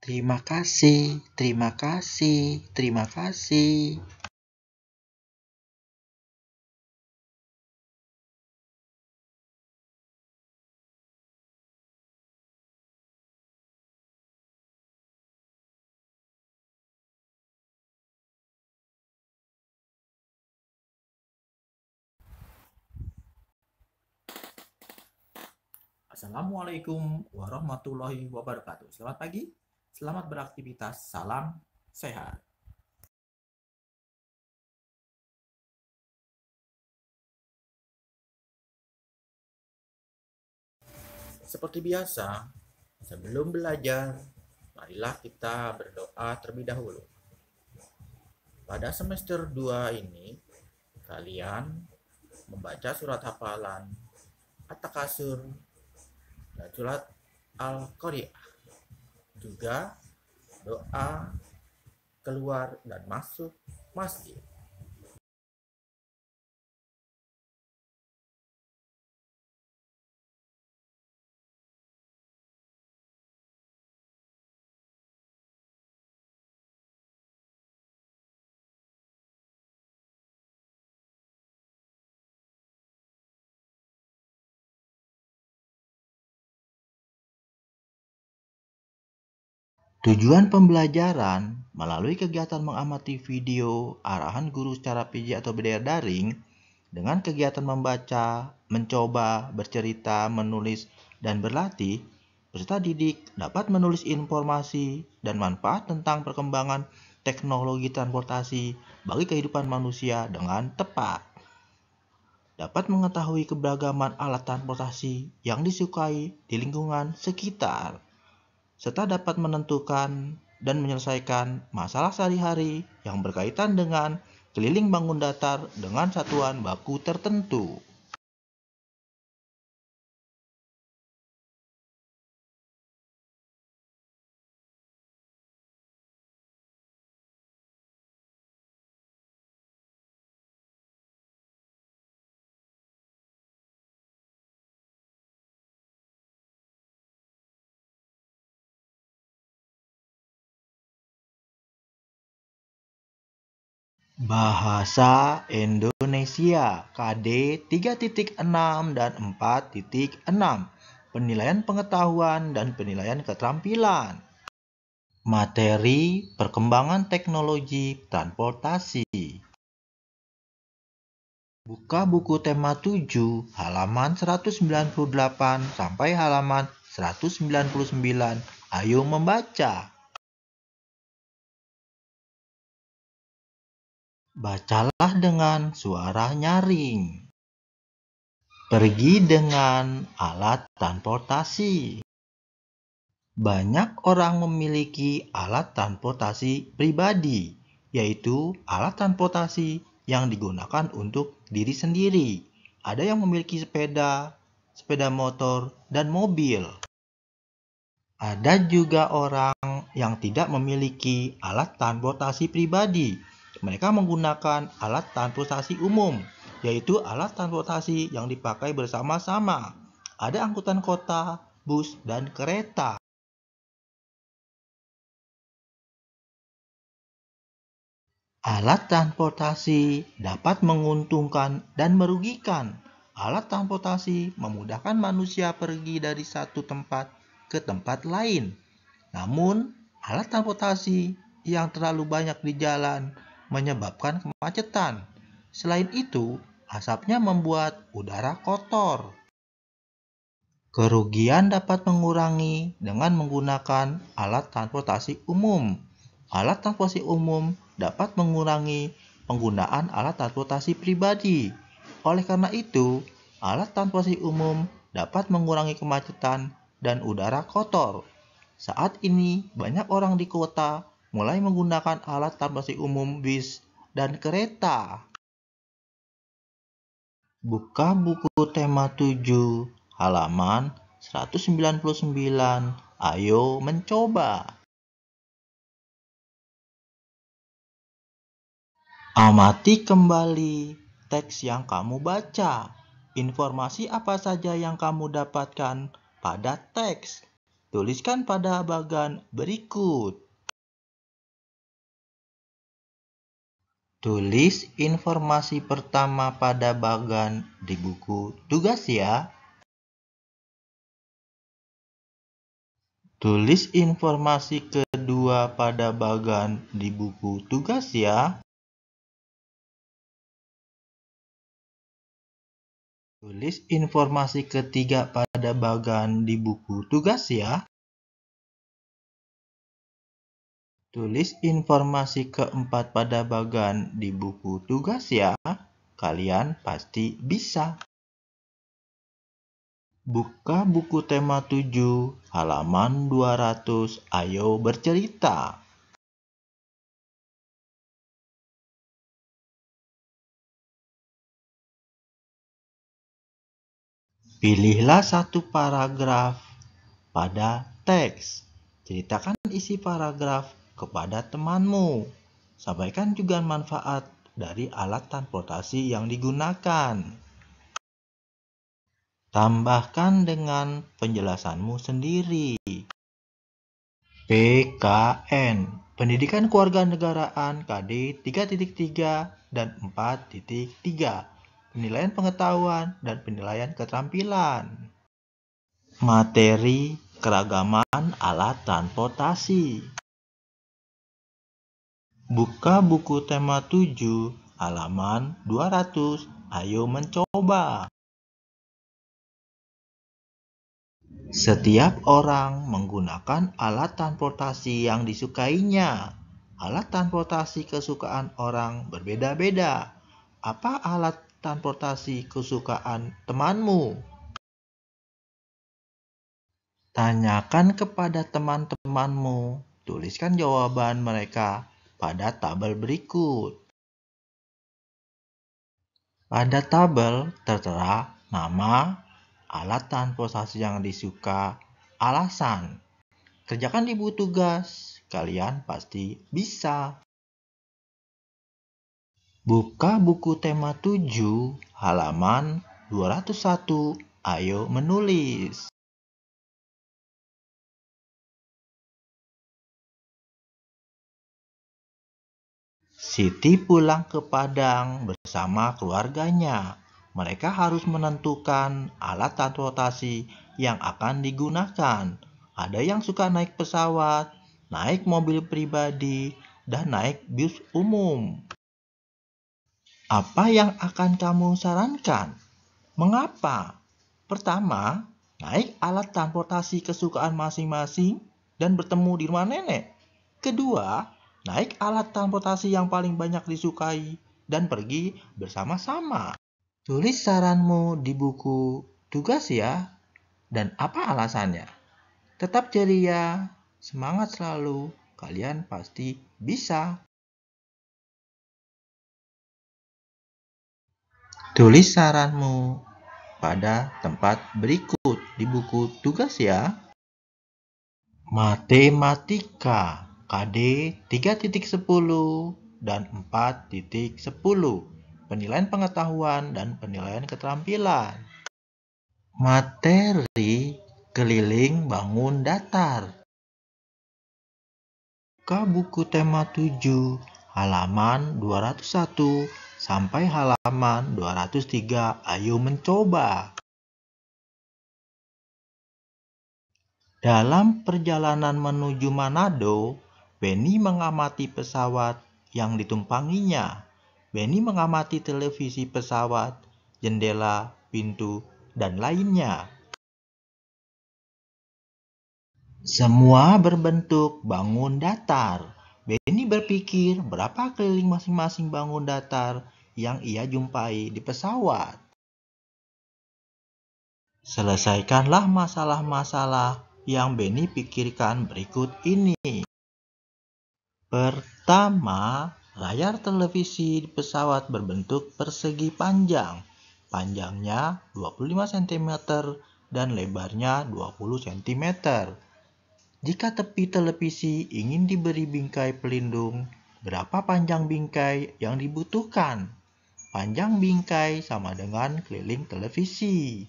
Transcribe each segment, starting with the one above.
Terima kasih, terima kasih, terima kasih. Assalamualaikum warahmatullahi wabarakatuh. Selamat pagi, selamat beraktivitas, salam sehat. Seperti biasa, sebelum belajar, marilah kita berdoa terlebih dahulu. Pada semester 2 ini, kalian membaca surat hafalan At-Takasur dan surat Al-Qari'ah. Juga doa keluar dan masuk masjid. Tujuan pembelajaran melalui kegiatan mengamati video arahan guru secara PJ atau belajar daring dengan kegiatan membaca, mencoba, bercerita, menulis, dan berlatih, peserta didik dapat menulis informasi dan manfaat tentang perkembangan teknologi transportasi bagi kehidupan manusia dengan tepat. Dapat mengetahui keberagaman alat transportasi yang disukai di lingkungan sekitar, serta dapat menentukan dan menyelesaikan masalah sehari-hari yang berkaitan dengan keliling bangun datar dengan satuan baku tertentu. Bahasa Indonesia KD 3.6 dan 4.6. Penilaian pengetahuan dan penilaian keterampilan. Materi perkembangan teknologi transportasi. Buka buku tema 7 halaman 198 sampai halaman 199. Ayo membaca. Bacalah dengan suara nyaring. Pergi dengan alat transportasi. Banyak orang memiliki alat transportasi pribadi, yaitu alat transportasi yang digunakan untuk diri sendiri. Ada yang memiliki sepeda, sepeda motor, dan mobil. Ada juga orang yang tidak memiliki alat transportasi pribadi. Mereka menggunakan alat transportasi umum, yaitu alat transportasi yang dipakai bersama-sama. Ada angkutan kota, bus, dan kereta. Alat transportasi dapat menguntungkan dan merugikan. Alat transportasi memudahkan manusia pergi dari satu tempat ke tempat lain. Namun, alat transportasi yang terlalu banyak di jalan menyebabkan kemacetan. Selain itu, asapnya membuat udara kotor. Kerugian dapat mengurangi dengan menggunakan alat transportasi umum. Alat transportasi umum dapat mengurangi penggunaan alat transportasi pribadi. Oleh karena itu, alat transportasi umum dapat mengurangi kemacetan dan udara kotor. Saat ini, banyak orang di kota mulai menggunakan alat transportasi umum bis dan kereta. Buka buku tema 7 halaman 199. Ayo mencoba. Amati kembali teks yang kamu baca. Informasi apa saja yang kamu dapatkan pada teks? tuliskan pada bagan berikut. Tulis informasi pertama pada bagan di buku tugas ya. Tulis informasi kedua pada bagan di buku tugas ya. Tulis informasi ketiga pada bagan di buku tugas ya. Tulis informasi keempat pada bagan di buku tugas ya. Kalian pasti bisa. Buka buku tema 7, halaman 200. Ayo bercerita. Pilihlah satu paragraf pada teks. Ceritakan isi paragraf kepada temanmu. Sampaikan juga manfaat dari alat transportasi yang digunakan. Tambahkan dengan penjelasanmu sendiri. PKN, Pendidikan Kewarganegaraan KD 3.3 dan 4.3, penilaian pengetahuan dan penilaian keterampilan. Materi keragaman alat transportasi. Buka buku tema 7, halaman 200. Ayo mencoba. Setiap orang menggunakan alat transportasi yang disukainya. Alat transportasi kesukaan orang berbeda-beda. Apa alat transportasi kesukaan temanmu? Tanyakan kepada teman-temanmu. Tuliskan jawaban mereka pada tabel berikut. Pada tabel tertera nama, alat transportasi yang disuka, alasan. Kerjakan di buku tugas, kalian pasti bisa. Buka buku tema 7, halaman 201. Ayo menulis. Siti pulang ke Padang bersama keluarganya. Mereka harus menentukan alat transportasi yang akan digunakan. Ada yang suka naik pesawat, naik mobil pribadi, dan naik bus umum. Apa yang akan kamu sarankan? Mengapa? Pertama, naik alat transportasi kesukaan masing-masing dan bertemu di rumah nenek. Kedua, naik alat transportasi yang paling banyak disukai dan pergi bersama-sama. Tulis saranmu di buku tugas ya. Dan apa alasannya? Tetap ceria, semangat selalu, kalian pasti bisa. Tulis saranmu pada tempat berikut di buku tugas ya. Matematika KD 3.10 dan 4.10, penilaian pengetahuan dan penilaian keterampilan. Materi keliling bangun datar. Buka buku tema 7, halaman 201 sampai halaman 203. Ayo mencoba. Dalam perjalanan menuju Manado, Benny mengamati pesawat yang ditumpanginya. Benny mengamati televisi pesawat, jendela, pintu, dan lainnya. Semua berbentuk bangun datar. Benny berpikir berapa keliling masing-masing bangun datar yang ia jumpai di pesawat. Selesaikanlah masalah-masalah yang Benny pikirkan berikut ini. Pertama, layar televisi di pesawat berbentuk persegi panjang. Panjangnya 25 cm dan lebarnya 20 cm. Jika tepi televisi ingin diberi bingkai pelindung, berapa panjang bingkai yang dibutuhkan? Panjang bingkai sama dengan keliling televisi.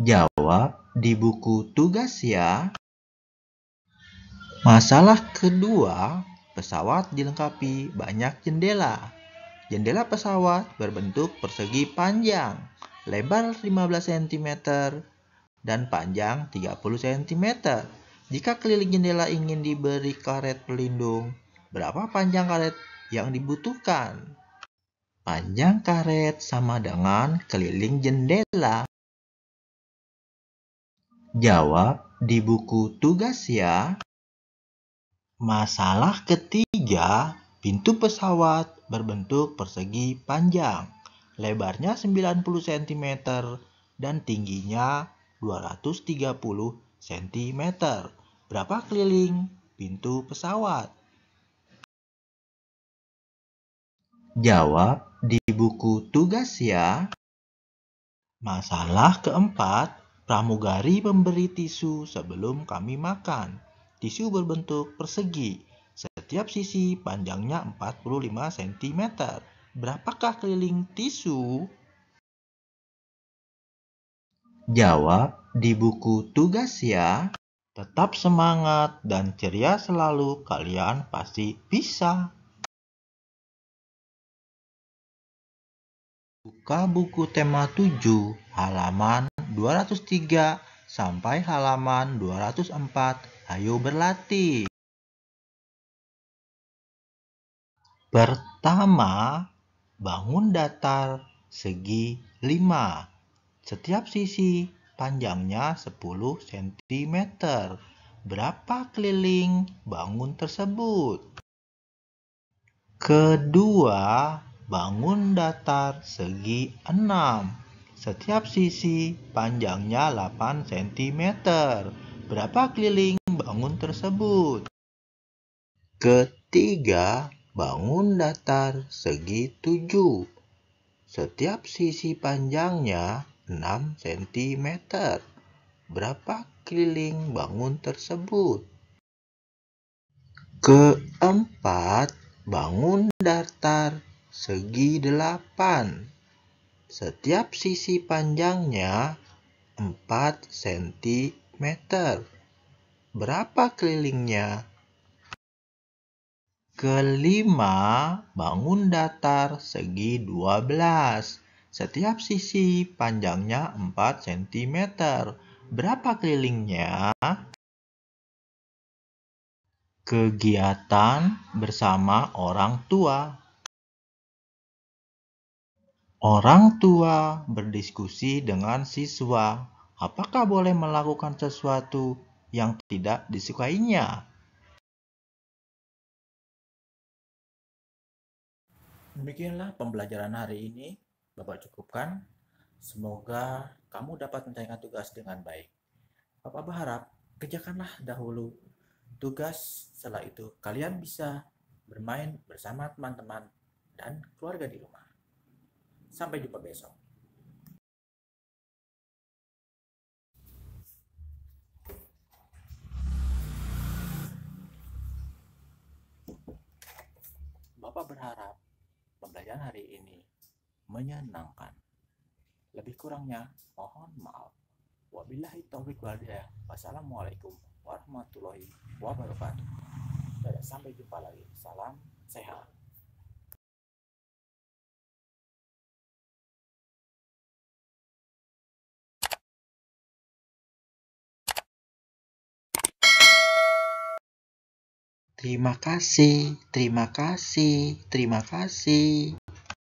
Jawab di buku tugas ya. Masalah kedua, pesawat dilengkapi banyak jendela. Jendela pesawat berbentuk persegi panjang, lebar 15 cm dan panjang 30 cm. Jika keliling jendela ingin diberi karet pelindung, berapa panjang karet yang dibutuhkan? Panjang karet sama dengan keliling jendela. Jawab di buku tugas ya. Masalah ketiga, pintu pesawat berbentuk persegi panjang. Lebarnya 90 cm dan tingginya 230 cm. Berapa keliling pintu pesawat? Jawab di buku tugas ya. Masalah keempat, pramugari memberi tisu sebelum kami makan. Tisu berbentuk persegi. Setiap sisi panjangnya 45 cm. Berapakah keliling tisu? Jawab di buku tugas ya. Tetap semangat dan ceria selalu, kalian pasti bisa. Buka buku tema 7, halaman 203 sampai halaman 204. Ayo berlatih. Pertama, bangun datar segi 5. Setiap sisi panjangnya 10 cm. Berapa keliling bangun tersebut? Kedua, bangun datar segi 6. Setiap sisi panjangnya 8 cm. Berapa keliling bangun tersebut? Ketiga, bangun datar segi 7. Setiap sisi panjangnya 6 cm. Berapa keliling bangun tersebut? Keempat, bangun datar segi 8. Setiap sisi panjangnya 4 cm. Berapa kelilingnya? Kelima, bangun datar segi 12. Setiap sisi panjangnya 4 cm. Berapa kelilingnya? Kegiatan bersama orang tua. Orang tua berdiskusi dengan siswa. Apakah boleh melakukan sesuatu yang tidak disukainya? Demikianlah pembelajaran hari ini. Bapak cukupkan. Semoga kamu dapat menyelesaikan tugas dengan baik. Bapak berharap kerjakanlah dahulu tugas, setelah itu kalian bisa bermain bersama teman-teman dan keluarga di rumah. Sampai jumpa besok. Bapak berharap pembelajaran hari ini menyenangkan. Lebih kurangnya mohon maaf. Wabillahi taufiq wal hidayah. Wassalamualaikum warahmatullahi wabarakatuh. Dan sampai jumpa lagi. Salam sehat. Terima kasih, terima kasih, terima kasih.